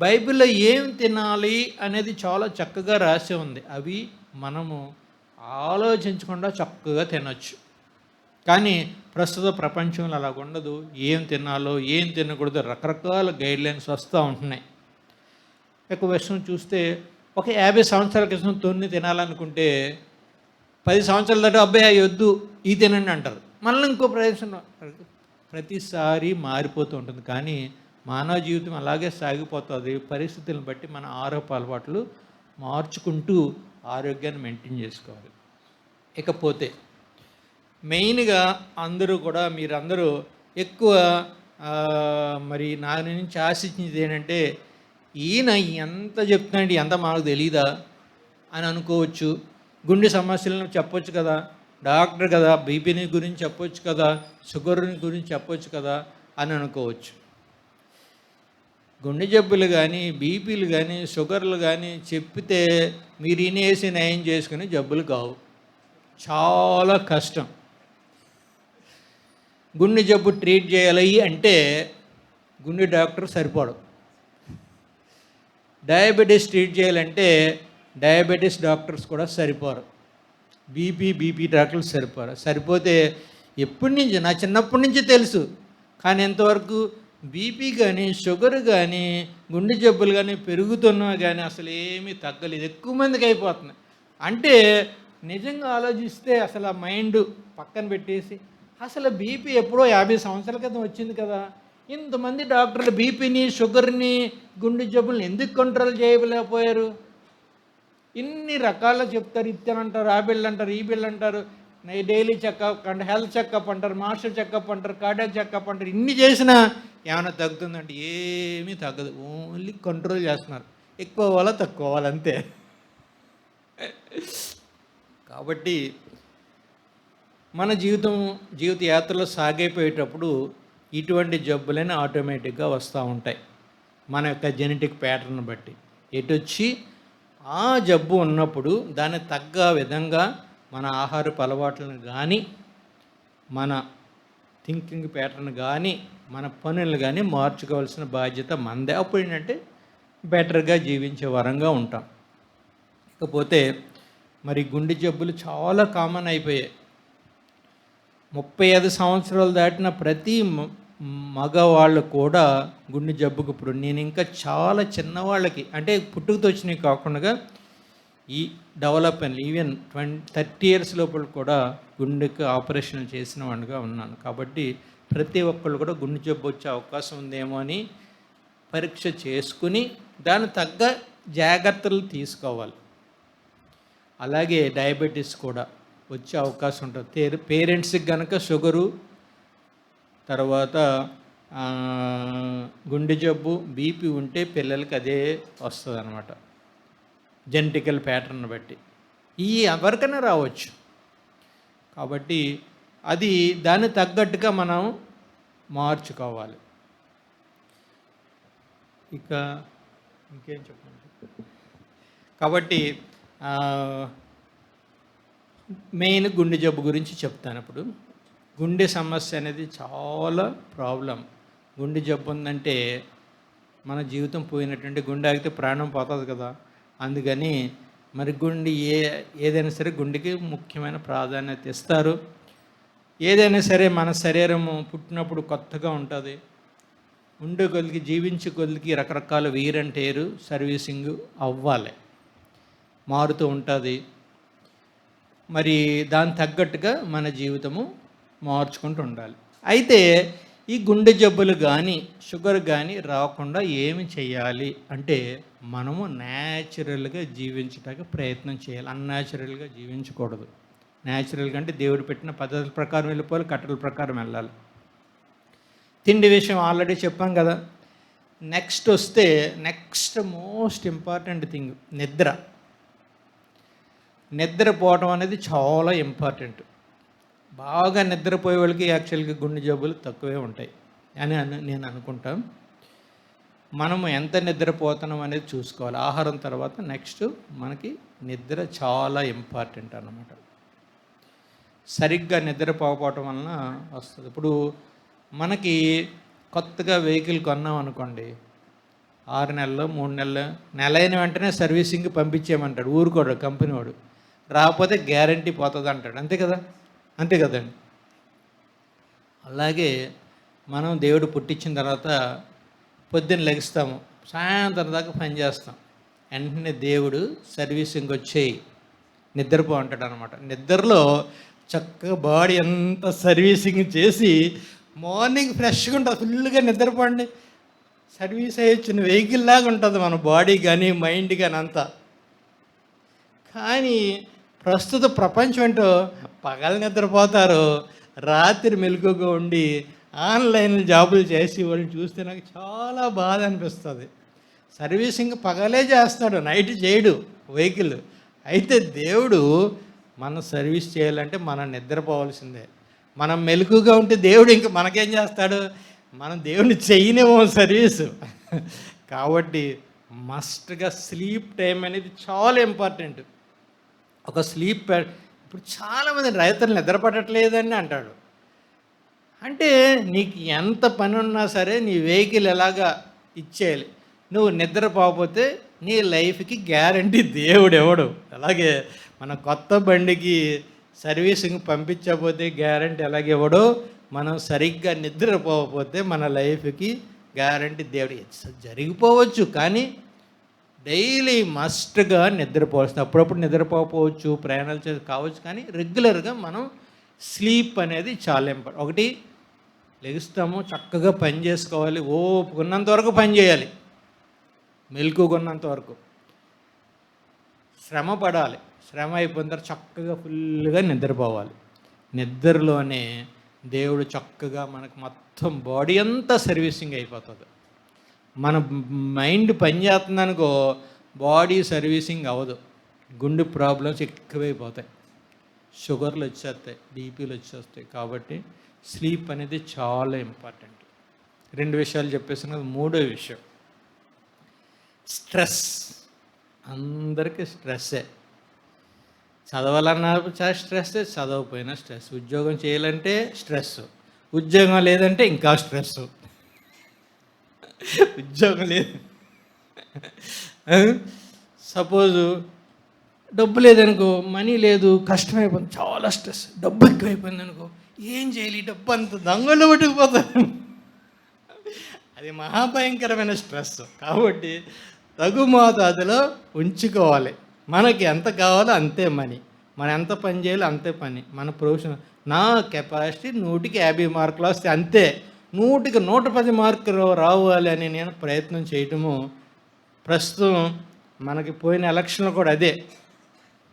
బైబిల్లో ఏం తినాలి అనేది చాలా చక్కగా రాసి ఉంది. అవి మనము ఆలోచించకుండా చక్కగా తినొచ్చు. కానీ ప్రస్తుత ప్రపంచంలో అలాగ ఉండదు. ఏం తినాలో ఏం తినకూడదు రకరకాల గైడ్లైన్స్ వస్తూ ఉంటున్నాయి. ఎక్కువ విషయం చూస్తే ఒక 50 సంవత్సరాల క్రితం తొన్ని తినాలనుకుంటే 10 సంవత్సరాల దాకా అబ్బాయి వద్దు ఈ తినండి అంటారు. మళ్ళీ ఇంకో ప్రదేశం ప్రతిసారి మారిపోతూ ఉంటుంది. కానీ మానవ జీవితం అలాగే సాగిపోతుంది. పరిస్థితులను బట్టి మన ఆహారపు అలవాట్లు మార్చుకుంటూ ఆరోగ్యాన్ని మెయింటైన్ చేసుకోవాలి. ఇకపోతే మెయిన్గా అందరూ కూడా మీరందరూ ఎక్కువ మరి నా నుంచి ఆశించేది ఏంటంటే, ఈయన ఎంత చెప్తున్నాడు, ఎంత మాకు తెలీదా అని అనుకోవచ్చు. గుండె సమస్యలను చెప్పొచ్చు కదా, డాక్టర్ కదా, బీపీని గురించి చెప్పొచ్చు కదా, షుగర్ని గురించి చెప్పొచ్చు కదా అని అనుకోవచ్చు. గుండె జబ్బులు కానీ, బీపీలు కానీ, షుగర్లు కానీ చెప్పితే మీరు ఇనేసి నయం చేసుకునే జబ్బులు కావు. చాలా కష్టం. గుండె జబ్బు ట్రీట్ చేయాలి అంటే గుండె డాక్టర్ సరిపోడు. డయాబెటీస్ ట్రీట్ చేయాలంటే డయాబెటీస్ డాక్టర్స్ కూడా సరిపోరు. బీపీ డాక్టర్లు సరిపోతే ఎప్పటి నుంచి, నా చిన్నప్పటి నుంచి తెలుసు. కానీ ఎంతవరకు బీపీ కానీ, షుగర్ కానీ, గుండె జబ్బులు కానీ పెరుగుతున్నా కానీ అసలు ఏమీ తగ్గలేదు. ఎక్కువ మందికి అయిపోతున్నాయి. అంటే నిజంగా ఆలోచిస్తే అసలు ఆ మైండ్ పక్కన పెట్టేసి, అసలు బీపీ ఎప్పుడో 50 సంవత్సరాల క్రితం వచ్చింది కదా, ఇంతమంది డాక్టర్లు బీపీని, షుగర్ని, గుండె జబ్బులను ఎందుకు కంట్రోల్ చేయలేకపోయారు? ఇన్ని రకాలు చెప్తారు. ఇత్తనంటారు, ఆ బిల్ అంటారు, ఈ బిల్ అంటారు, డైలీ చెకప్ అంటారు, హెల్త్ చెకప్ అంటారు, మాస్టర్ చెకప్ అంటారు, కార్డియాక్ చెకప్ అంటారు. ఇన్ని చేసినా ఏమైనా తగ్గుతుందంటే ఏమీ తగ్గదు. ఓన్లీ కంట్రోల్ చేస్తున్నారు. ఎక్కువ అవ్వాలా, తక్కువ అవ్వాలి, అంతే. కాబట్టి మన జీవిత యాత్రలో సాగైపోయేటప్పుడు ఇటువంటి జబ్బులైనా ఆటోమేటిక్గా వస్తూ ఉంటాయి. మన యొక్క జెనెటిక్ ప్యాటర్న్ బట్టి ఎటొచ్చి ఆ జబ్బు ఉన్నప్పుడు దానికి తగ్గ విధంగా మన ఆహారపు అలవాట్లను కానీ, మన థింకింగ్ ప్యాటర్న్ కానీ, మన పనులు కానీ మార్చుకోవాల్సిన బాధ్యత మనదే. అప్పుడు ఏంటంటే బెటర్గా జీవించే వరంగా ఉంటాం. ఇకపోతే మరి గుండె జబ్బులు చాలా కామన్ అయిపోయాయి. 35 సంవత్సరాలు దాటిన ప్రతి మగవాళ్ళు కూడా గుండె జబ్బుకు, ఇప్పుడు నేను ఇంకా చాలా చిన్నవాళ్ళకి, అంటే పుట్టుకతో వచ్చినవి కాకుండా ఈ డెవలప్ అయిన ఈవెన్ 30 years లోపల కూడా గుండెకి ఆపరేషన్లు చేసిన వాడిగా ఉన్నాను. కాబట్టి ప్రతి ఒక్కళ్ళు కూడా గుండె జబ్బు వచ్చే అవకాశం ఉందేమో అని పరీక్ష చేసుకుని దాని తగ్గ జాగ్రత్తలు తీసుకోవాలి. అలాగే డయాబెటీస్ కూడా వచ్చే అవకాశం ఉంటుంది. పేరెంట్స్కి కనుక షుగరు, తర్వాత గుండె జబ్బు, బీపీ ఉంటే పిల్లలకి అదే వస్తుంది అన్నమాట, జెనెటికల్ ప్యాటర్న్ బట్టి. ఈ ఎవరికైనా రావచ్చు. కాబట్టి అది దాన్ని తగ్గట్టుగా మనం మార్చుకోవాలి. ఇక ఇంకేం చెప్పండి. కాబట్టి మెయిన్ గుండె జబ్బు గురించి చెప్తాను. ఇప్పుడు గుండె సమస్య అనేది చాలా ప్రాబ్లం. గుండె జబ్బు ఉందంటే మన జీవితం పోయినటువంటి, గుండె ఆగితే ప్రాణం పోతుంది కదా. అందుకని మరి ఏదైనా సరే గుండెకి ముఖ్యమైన ప్రాధాన్యత ఇస్తారు. ఏదైనా సరే మన శరీరము పుట్టినప్పుడు కొత్తగా ఉంటుంది. ఉండే కొద్దికి, జీవించే కొద్దికి రకరకాల వీర్ అండ్ టేర్ సర్వీసింగ్ అవ్వాలి, మారుతూ ఉంటుంది. మరి దాని తగ్గట్టుగా మన జీవితము మార్చుకుంటూ ఉండాలి. అయితే ఈ గుండె జబ్బులు కానీ, షుగర్ కానీ రాకుండా ఏమి చేయాలి అంటే, మనము న్యాచురల్గా జీవించడానికి ప్రయత్నం చేయాలి. అన్యాచురల్గా జీవించకూడదు. న్యాచురల్గా అంటే దేవుడు పెట్టిన పద్ధతుల ప్రకారం వెళ్ళిపోవాలి, కట్టల ప్రకారం వెళ్ళాలి. తిండి విషయం ఆల్రెడీ చెప్పాం కదా. నెక్స్ట్ మోస్ట్ ఇంపార్టెంట్ థింగ్ నిద్రపోవటం అనేది చాలా ఇంపార్టెంట్. బాగా నిద్రపోయే వాళ్ళకి యాక్చువల్గా గుండె జబ్బులు తక్కువే ఉంటాయి అని నేను అనుకుంటాం. మనము ఎంత నిద్రపోతున్నాం అనేది చూసుకోవాలి. ఆహారం తర్వాత నెక్స్ట్ మనకి నిద్ర చాలా ఇంపార్టెంట్ అన్నమాట. సరిగ్గా నిద్రపోకపోవటం వలన వస్తుంది. ఇప్పుడు మనకి కొత్తగా వెహికల్ కొన్నాం అనుకోండి, 6 నెలలు 3 నెలలు, నెల అయిన వెంటనే సర్వీసింగ్ పంపించేయమంటాడు ఊరుకోడు కంపెనీ వాడు. రాకపోతే గ్యారంటీ పోతుంది అంటాడు. అంతే కదండి. అలాగే మనం దేవుడు పుట్టించిన తర్వాత పొద్దున్న లెగుస్తాము, సాయంత్రం దాకా పని చేస్తాం. వెంటనే దేవుడు సర్వీసింగ్ వచ్చేయి నిద్రపో అంటాడు అనమాట. నిద్రలో చక్కగా బాడీ అంతా సర్వీసింగ్ చేసి మార్నింగ్ ఫ్రెష్గా ఉంటుంది. ఫుల్గా నిద్రపోండి, సర్వీస్ అయ్యొచ్చిన వెహికల్ లాగా ఉంటుంది మన బాడీ కానీ మైండ్ కానీ అంతా. కానీ ప్రస్తుత ప్రపంచం ఏంటో పగలు నిద్రపోతారు, రాత్రి మెలకుగా ఉండి ఆన్లైన్ జాబులు చేసి వాళ్ళని చూస్తే నాకు చాలా బాధ అనిపిస్తుంది. సర్వీసింగ్ పగలే చేస్తాడు, నైట్ చేయడు వెహికల్. అయితే దేవుడు మనం సర్వీస్ చేయాలంటే మనం నిద్రపోవాల్సిందే. మనం మెలకుగా ఉంటే దేవుడు ఇంక మనకేం చేస్తాడు? మనం దేవుడిని చేయనేమో సర్వీసు. కాబట్టి మస్ట్గా స్లీప్ టైం అనేది చాలా ఇంపార్టెంట్. ఒక స్లీప్ ఇప్పుడు చాలామంది రైతులు నిద్రపడట్లేదని అంటాడు. అంటే నీకు ఎంత పని ఉన్నా సరే నీ వెహికల్ ఎలాగా ఇచ్చేయాలి. నువ్వు నిద్రపోకపోతే నీ లైఫ్కి గ్యారంటీ దేవుడు ఎవడు. అలాగే మన కొత్త బండికి సర్వీసింగ్ పంపించకపోతే గ్యారంటీ ఎలాగే ఇవ్వడో, మనం సరిగ్గా నిద్రపోకపోతే మన లైఫ్కి గ్యారంటీ దేవుడు. జరిగిపోవచ్చు కానీ డైలీ మస్ట్గా నిద్రపోవచ్చు. అప్పుడప్పుడు నిద్రపోవచ్చు, ప్రయాణాలు చేసి కావచ్చు, కానీ రెగ్యులర్గా మనం స్లీప్ అనేది చాలా ఇంపార్టెంట్. ఒకటి, లెగుస్తాము, చక్కగా పని చేసుకోవాలి, ఓపుకున్నంత వరకు పని చేయాలి, మెలకుకున్నంత వరకు శ్రమ పడాలి. శ్రమ అయిపోయిన తర్వాత చక్కగా ఫుల్గా నిద్రపోవాలి. నిద్రలోనే దేవుడు చక్కగా మనకు మొత్తం బాడీ అంతా సర్వీసింగ్ అయిపోతుంది. మన మైండ్ పనిచేస్తుందనుకో బాడీ సర్వీసింగ్ అవ్వదు. గుండె ప్రాబ్లమ్స్ ఎక్కువైపోతాయి, షుగర్లు వచ్చేస్తాయి, బీపీలు వచ్చేస్తాయి. కాబట్టి స్లీప్ అనేది చాలా ఇంపార్టెంట్. 2 విషయాలు చెప్పేసినది. 3వ విషయం స్ట్రెస్. అందరికీ స్ట్రెస్సే. చదవాలన్నా స్ట్రెస్సే, చదవకపోయినా స్ట్రెస్. ఉద్యోగం చేయాలంటే స్ట్రెస్, ఉద్యోగం లేదంటే ఇంకా స్ట్రెస్. ఉద్యోగం లేదు, సపోజు డబ్బు లేదనుకో, మనీ లేదు, కష్టమైపోయింది, చాలా స్ట్రెస్. డబ్బు ఎక్కువైపోయింది అనుకో, ఏం చేయాలి, డబ్బు అంత దొంగలు పట్టుకుపోతాను. అది మహాభయంకరమైన స్ట్రెస్. కాబట్టి తగు మోతాదులో ఉంచుకోవాలి. మనకి ఎంత కావాలో అంతే మనీ, మనం ఎంత పని చేయాలో అంతే పని. మన ప్రొఫెషన్, నా కెపాసిటీ 100కి 50 మార్కులు వస్తే అంతే. 100కి 110 మార్కులు రావాలి అని నేను ప్రయత్నం చేయటము. ప్రస్తుతం మనకి పోయిన ఎలక్షన్లో కూడా అదే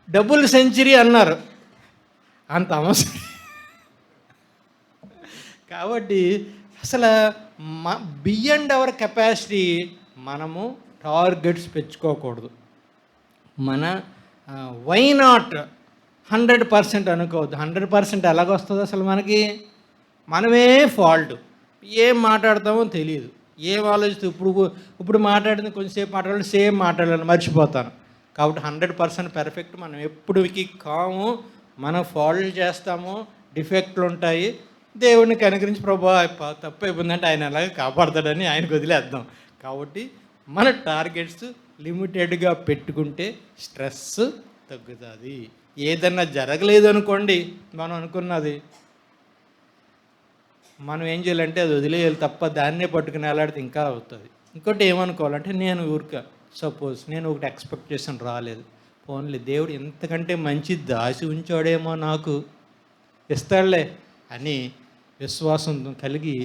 డబుల్ సెంచరీ అన్నారు, అంత అవసరం. కాబట్టి అసలు బియాండ్ అవర్ కెపాసిటీ మనము టార్గెట్స్ పెంచుకోకూడదు. మన వై నాట్ 100% అనుకోవద్దు. 100% ఎలాగొస్తుంది అసలు మనకి? మనమే ఫాల్ట్. ఏం మాట్లాడతామో తెలియదు, ఏం ఆలోచిస్తూ ఇప్పుడు మాట్లాడింది కొంచెంసేపు మాట్లాడాలి, సేమ్ మాట్లాడాలి, మర్చిపోతాను. కాబట్టి 100% పర్ఫెక్ట్ మనం ఎప్పుడుకి కాము. మనం ఫాల్ట్ చేస్తాము, డిఫెక్ట్లు ఉంటాయి. దేవుడిని కనుగరించి ప్రభా తప్పు అయిపోయిందంటే ఆయన అలాగే కాపాడతాడని ఆయనకు వదిలేద్దాం. కాబట్టి మన టార్గెట్స్ లిమిటెడ్గా పెట్టుకుంటే స్ట్రెస్ తగ్గుతుంది. ఏదన్నా జరగలేదు అనుకోండి, మనం అనుకున్నది, మనం ఏం చేయాలంటే అది వదిలేయాలి తప్ప దాన్నే పట్టుకుని వెళ్ళాడితే ఇంకా అవుతుంది. ఇంకోటి ఏమనుకోవాలంటే, నేను సపోజ్ నేను ఒకటి ఎక్స్పెక్ట్ చేసాను, రాలేదు, పోన్లే దేవుడు ఎంతకంటే మంచి దాచి ఉంచాడేమో, నాకు ఇస్తాడులే అని విశ్వాసం కలిగి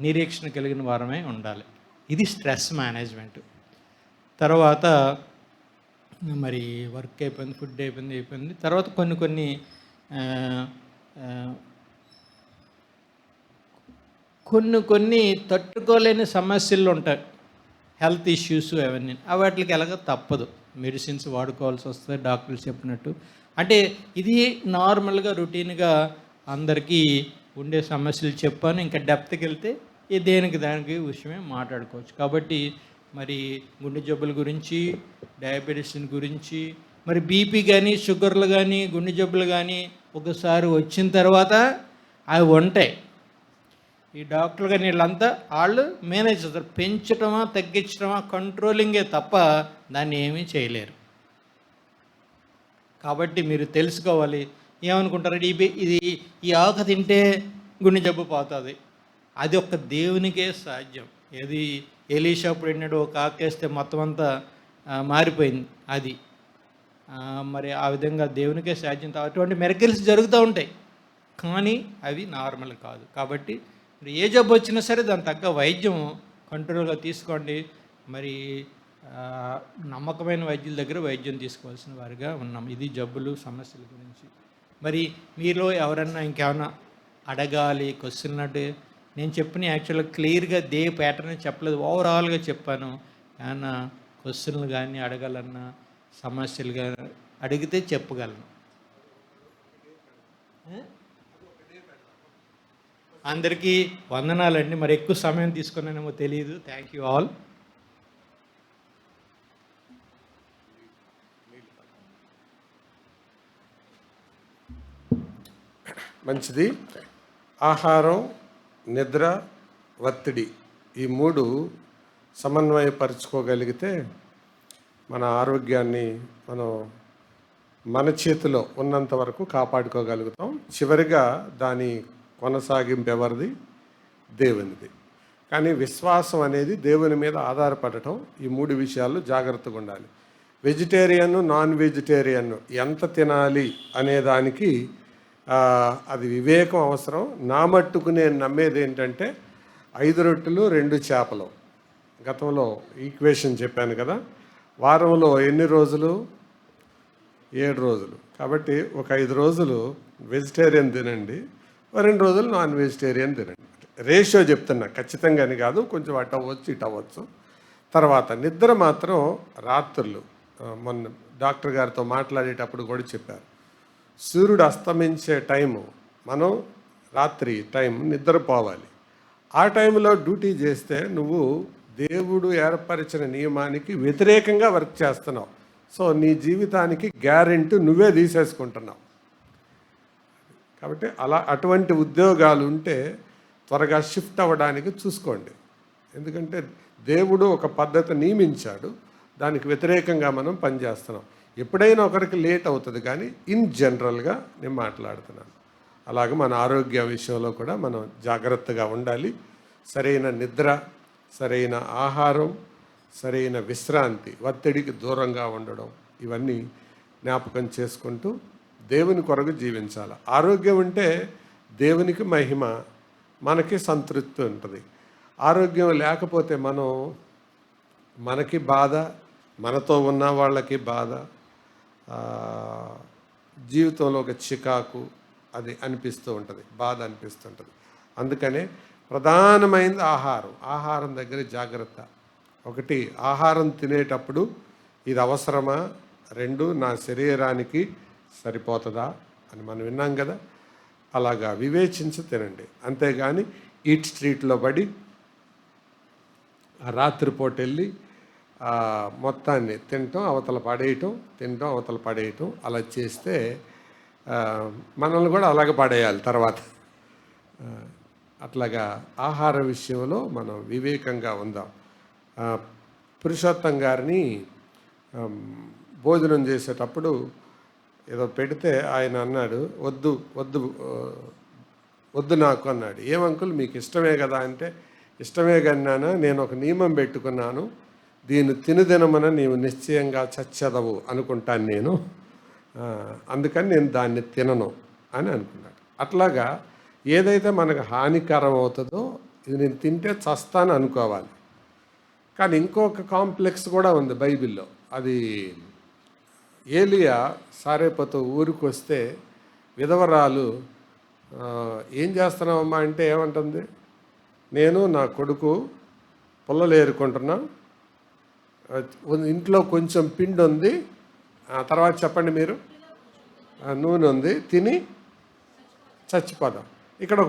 నిరీక్షణ కలిగిన వారమే ఉండాలి. ఇది స్ట్రెస్ మేనేజ్మెంట్. తర్వాత మరి వర్క్ అయిపోయింది, ఫుడ్ అయిపోయింది. తర్వాత కొన్ని తట్టుకోలేని సమస్యలు ఉంటాయి, హెల్త్ ఇష్యూస్ అవన్నీ. వాటికి ఎలాగో తప్పదు, మెడిసిన్స్ వాడుకోవాల్సి వస్తుంది డాక్టర్లు చెప్పినట్టు. అంటే ఇది నార్మల్గా రొటీన్గా అందరికీ ఉండే సమస్యలు చెప్పాను. ఇంకా డెప్త్కి వెళ్తే దేనికి దానికి విషయమే మాట్లాడుకోవచ్చు. కాబట్టి మరి గుండె జబ్బుల గురించి, డయాబెటీస్ గురించి, మరి బీపీ కానీ, షుగర్లు కానీ, గుండె జబ్బులు కానీ ఒకసారి వచ్చిన తర్వాత అవి ఉంటాయి. ఈ డాక్టర్లు కానీ వీళ్ళంతా వాళ్ళు మేనేజ్ చేస్తారు. పెంచడమా తగ్గించడమా కంట్రోలింగే తప్ప దాన్ని ఏమీ చేయలేరు. కాబట్టి మీరు తెలుసుకోవాలి. ఏమనుకుంటారు, ఇది ఈ ఆకు తింటే గుండె జబ్బు పోతుంది. అది ఒక దేవునికే సాధ్యం. ఏది ఎలీషా అప్పుడు ఎన్నడూ ఒక ఆకేస్తే మొత్తం అంతా మారిపోయింది. అది మరి ఆ విధంగా దేవునికే సాధ్యం. అటువంటి మిరకిల్స్ జరుగుతూ ఉంటాయి, కానీ అవి నార్మల్ కాదు. కాబట్టి ఏ జబ్బు వచ్చినా సరే దాని తగ్గ వైద్యం కంట్రోల్గా తీసుకోండి. మరి నమ్మకమైన వైద్యుల దగ్గర వైద్యం తీసుకోవాల్సిన వారిగా ఉన్నాం. ఇది జబ్బులు సమస్యల గురించి. మరి మీలో ఎవరన్నా ఇంకేమన్నా అడగాలి క్వశ్చన్ అంటే, నేను చెప్పిన యాక్చువల్గా క్లియర్గా ప్యాటర్న్ చెప్పలేదు, ఓవరాల్గా చెప్పాను. ఏమన్నా క్వశ్చన్లు కానీ అడగాలన్నా, సమస్యలు కానీ అడిగితే చెప్పగలను. అందరికీ వందనాలండి. మరి ఎక్కువ సమయం తీసుకున్నానేమో తెలియదు. Thank you all. మంచిది. ఆహారం, నిద్ర, ఒత్తిడి ఈ 3 సమన్వయపరుచుకోగలిగితే మన ఆరోగ్యాన్ని మనం మన చేతిలో ఉన్నంత వరకు కాపాడుకోగలుగుతాం. చివరిగా దాని కొనసాగింపు ఎవరిది? దేవునిది. కానీ విశ్వాసం అనేది దేవుని మీద ఆధారపడటం. ఈ 3 విషయాల్లో జాగ్రత్తగా ఉండాలి. వెజిటేరియన్, నాన్ వెజిటేరియన్ ఎంత తినాలి అనే దానికి అది వివేకం అవసరం. నా మట్టుకు నేను నమ్మేది ఏంటంటే 5 రొట్టెలు 2 చేపలు. గతంలో ఈక్వేషన్ చెప్పాను కదా. వారంలో ఎన్ని రోజులు? 7 రోజులు. కాబట్టి ఒక 5 రోజులు వెజిటేరియన్ తినండి, 2 రోజులు నాన్ వెజిటేరియన్ తినండి. రేషియో చెప్తున్నా, ఖచ్చితంగా అని కాదు, కొంచెం అటు అవ్వచ్చు ఇటు అవ్వచ్చు. తర్వాత నిద్ర మాత్రం రాత్రులు, మొన్న డాక్టర్ గారితో మాట్లాడేటప్పుడు కూడా చెప్పారు, సూర్యుడు అస్తమించే టైము మనం రాత్రి టైం నిద్రపోవాలి. ఆ టైంలో డ్యూటీ చేస్తే నువ్వు దేవుడు ఏర్పరిచిన నియమానికి వ్యతిరేకంగా వర్క్ చేస్తున్నావు. సో నీ జీవితానికి గ్యారెంటీ నువ్వే తీసేసుకుంటున్నావు. కాబట్టి అటువంటి ఉద్యోగాలు ఉంటే త్వరగా షిఫ్ట్ అవ్వడానికి చూసుకోండి. ఎందుకంటే దేవుడు ఒక పద్ధతి నియమించాడు, దానికి వ్యతిరేకంగా మనం పనిచేస్తున్నాం. ఎప్పుడైనా ఒకరికి లేట్ అవుతుంది, కానీ ఇన్ జనరల్గా నేను మాట్లాడుతున్నాను. అలాగే మన ఆరోగ్య విషయంలో కూడా మనం జాగ్రత్తగా ఉండాలి. సరైన నిద్ర, సరైన ఆహారం, సరైన విశ్రాంతి, ఒత్తిడికి దూరంగా ఉండడం, ఇవన్నీ జ్ఞాపకం చేసుకుంటూ దేవుని కొరకు జీవించాలి. ఆరోగ్యం ఉంటే దేవునికి మహిమ, మనకి సంతృప్తి ఉంటుంది. ఆరోగ్యం లేకపోతే మనకి బాధ, మనతో ఉన్న వాళ్ళకి బాధ, జీవితంలో ఒక చికాకు అది అనిపిస్తూ ఉంటుంది, బాధ అనిపిస్తుంటుంది. అందుకనే ప్రధానమైనది ఆహారం దగ్గర జాగ్రత్త. 1, ఆహారం తినేటప్పుడు ఇది అవసరమా, 2, నా శరీరానికి సరిపోతుందా అని మనం విన్నాం కదా. అలాగా వివేచించి తినండి. అంతేగాని ఈట్ స్ట్రీట్లో పడి రాత్రిపూట వెళ్ళి మొత్తాన్ని తినటం అవతల పడేయటం అలా చేస్తే మనల్ని కూడా అలాగే పడేయాలి తర్వాత. అట్లాగా ఆహార విషయంలో మనం వివేకంగా ఉందాం. పురుషోత్తం గారిని భోజనం చేసేటప్పుడు ఏదో పెడితే ఆయన అన్నాడు, వద్దు నాకు అన్నాడు. ఏమంకుల్ మీకు ఇష్టమే కదా అంటే, ఇష్టమే కన్నానా, నేను ఒక నియమం పెట్టుకున్నాను, దీన్ని తినుదినమన నీవు నిశ్చయంగా చచ్చదవు అనుకుంటాను నేను, అందుకని నేను దాన్ని తినను అని అనుకున్నాడు. అట్లాగా ఏదైతే మనకు హానికరం అవుతుందో ఇది నేను తింటే చస్తాను అనుకోవాలి. కానీ ఇంకొక కాంప్లెక్స్ కూడా ఉంది బైబిల్లో. అది ఏలియా సారేపతో ఊరికి వస్తే విధవరాలు ఏం చేస్తున్నావమ్మా అంటే ఏమంటుంది, నేను నా కొడుకు పుల్లలు ఏరుకుంటున్నా, ఇంట్లో కొంచెం పిండి ఉంది, తర్వాత చెప్పండి మీరు, నూనె ఉంది, తిని చచ్చిపోదాం. ఇక్కడ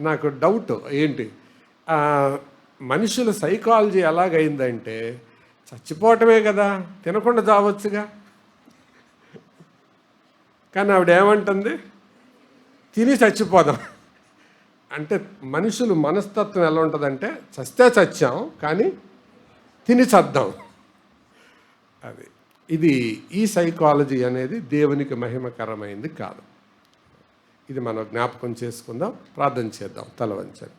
నాకు డౌట్ ఏంటి, మనుషుల సైకాలజీ ఎలాగైందంటే చచ్చిపోవటమే కదా, తినకుండా చావచ్చుగా. కానీ ఆవిడ ఏమంటుంది, తిని చచ్చిపోదాం అంటే మనుషులు మనస్తత్వం ఎలా ఉంటుందంటే చస్తే చచ్చాం కానీ తిని చద్దాం. ఈ సైకాలజీ అనేది దేవునికి మహిమకరమైంది కాదు. ఇది మనం జ్ఞాపకం చేసుకుందాం. ప్రార్థన చేద్దాం. తల వంచండి.